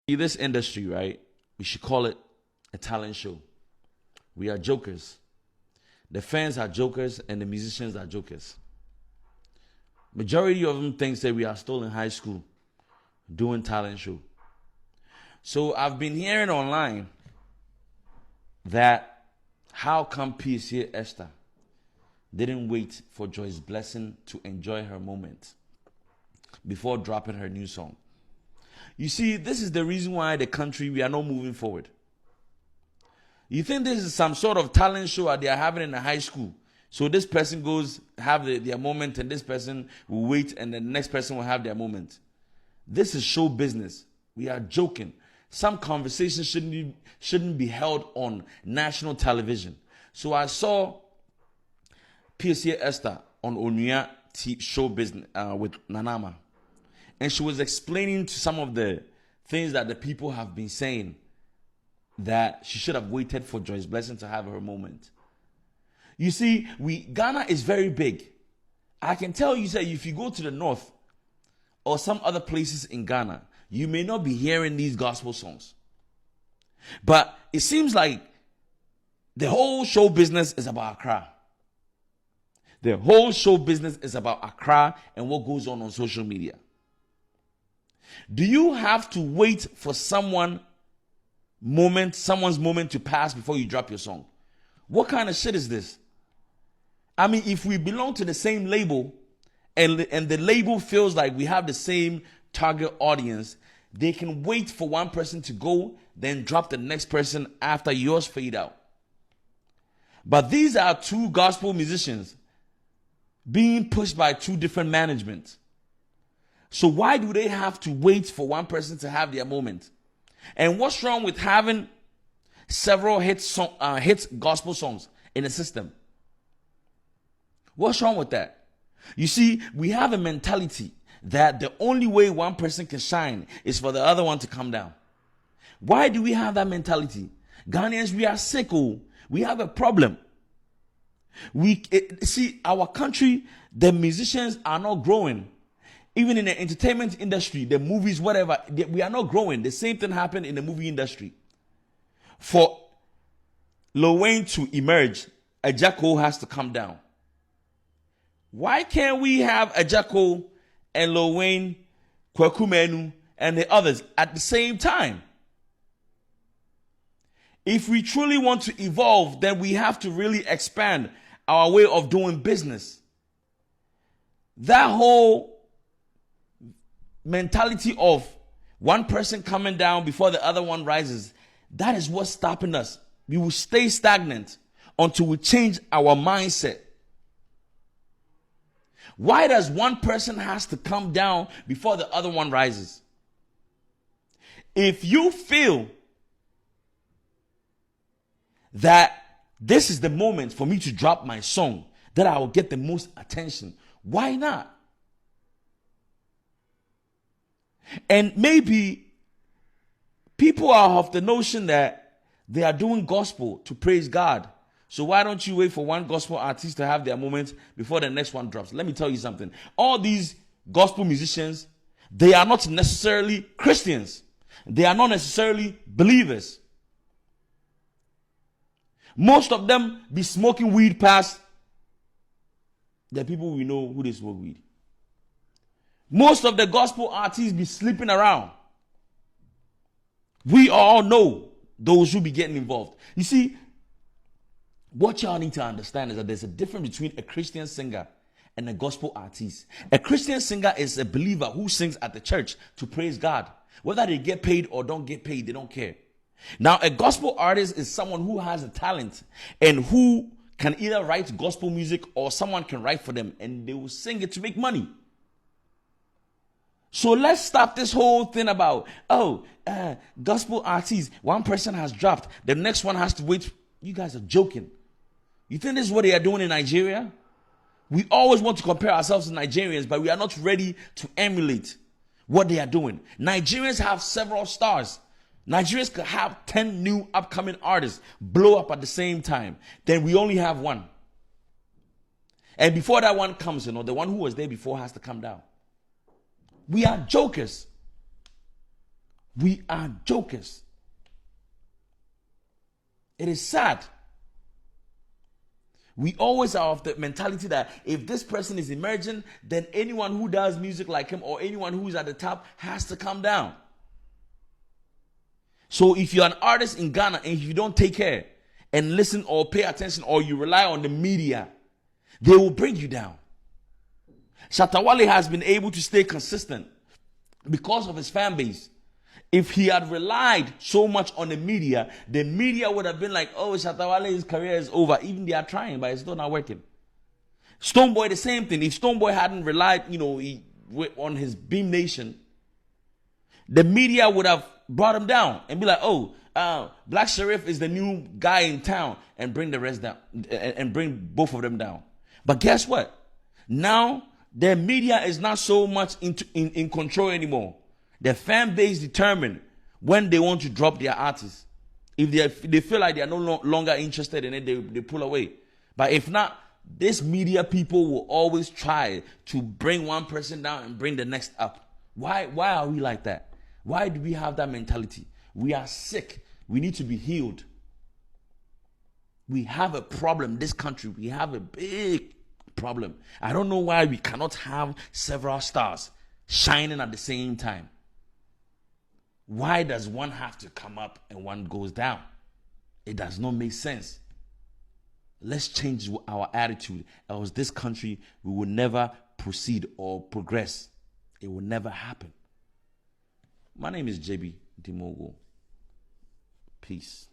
This industry, right? We should call it a talent show. We are jokers. The fans are jokers and the musicians are jokers. Majority of them think that we are still in high school doing talent show. So I've been hearing online that how come PSA Esther didn't wait for Joyce Blessing to enjoy her moment before dropping her new song. You see, this is the reason why the country, we are not moving forward. You think this is some sort of talent show that they are having in a high school? So this person goes have their moment and this person will wait and the next person will have their moment. This is show business. We are joking. Some conversations shouldn't be held on national television. So I saw PSA Esther on Onuya show business with Nanama. And she was explaining to some of the things that the people have been saying that she should have waited for Joyce Blessing to have her moment. You see, Ghana is very big. I can tell you, say, if you go to the north or some other places in Ghana, you may not be hearing these gospel songs. But it seems like the whole show business is about Accra. The whole show business is about Accra and what goes on social media. Do you have to wait for someone's moment to pass before you drop your song? What kind of shit is this? I mean, if we belong to the same label and the label feels like we have the same target audience, they can wait for one person to go, then drop the next person after yours fade out. But these are two gospel musicians being pushed by two different managements. So why do they have to wait for one person to have their moment? And what's wrong with having several hit gospel songs in the system? What's wrong with that? You see, we have a mentality that the only way one person can shine is for the other one to come down. Why do we have that mentality? Ghanaians, we are sick. We have a problem. See, our country, the musicians are not growing. Even in the entertainment industry, the movies, whatever, we are not growing. The same thing happened in the movie industry. For Lil Wayne to emerge, Ajako has to come down. Why can't we have Ajako and Lil Wayne, Kwaku Menu, and the others at the same time? If we truly want to evolve, then we have to really expand our way of doing business. That whole mentality of one person coming down before the other one rises, that is what's stopping us. We will stay stagnant until we change our mindset. Why does one person has to come down before the other one rises? If you feel that this is the moment for me to drop my song, that I will get the most attention, why not? And maybe people are of the notion that they are doing gospel to praise God. So why don't you wait for one gospel artist to have their moment before the next one drops? Let me tell you something. All these gospel musicians, they are not necessarily Christians. They are not necessarily believers. Most of them be smoking weed past the people we know who they smoke weed. Most of the gospel artists be sleeping around. We all know those who be getting involved. You see, what y'all need to understand is that there's a difference between a Christian singer and a gospel artist. A Christian singer is a believer who sings at the church to praise God. Whether they get paid or don't get paid, they don't care. Now, a gospel artist is someone who has a talent and who can either write gospel music or someone can write for them and they will sing it to make money. So let's stop this whole thing about, gospel artists, one person has dropped, the next one has to wait. You guys are joking. You think this is what they are doing in Nigeria? We always want to compare ourselves to Nigerians, but we are not ready to emulate what they are doing. Nigerians have several stars. Nigerians could have 10 new upcoming artists blow up at the same time. Then we only have one. And before that one comes, the one who was there before has to come down. We are jokers. We are jokers. It is sad. We always are of the mentality that if this person is emerging, then anyone who does music like him or anyone who is at the top has to come down. So if you're an artist in Ghana and if you don't take care and listen or pay attention or you rely on the media, they will bring you down. Shatta Wale has been able to stay consistent because of his fan base. If he had relied so much on the media would have been like, oh, Shatta Wale's career is over. Even they are trying, but it's still not working. Stonebwoy, the same thing. If Stonebwoy hadn't relied, on his Beam Nation, the media would have brought him down and be like, oh, Black Sherif is the new guy in town, and bring the rest down and bring both of them down. But guess what? Now the media is not so much in control anymore. The fan base determine when they want to drop their artists. If they feel like they are no longer interested in it, they pull away. But if not, these media people will always try to bring one person down and bring the next up. Why are we like that? Why do we have that mentality? We are sick. We need to be healed. We have a problem in this country. We have a big problem. I don't know why we cannot have several stars shining at the same time. Why does one have to come up and one goes down? It does not make sense. Let's change our attitude, else this country we will never proceed or progress. It will never happen. My name is JB Dimogo. Peace.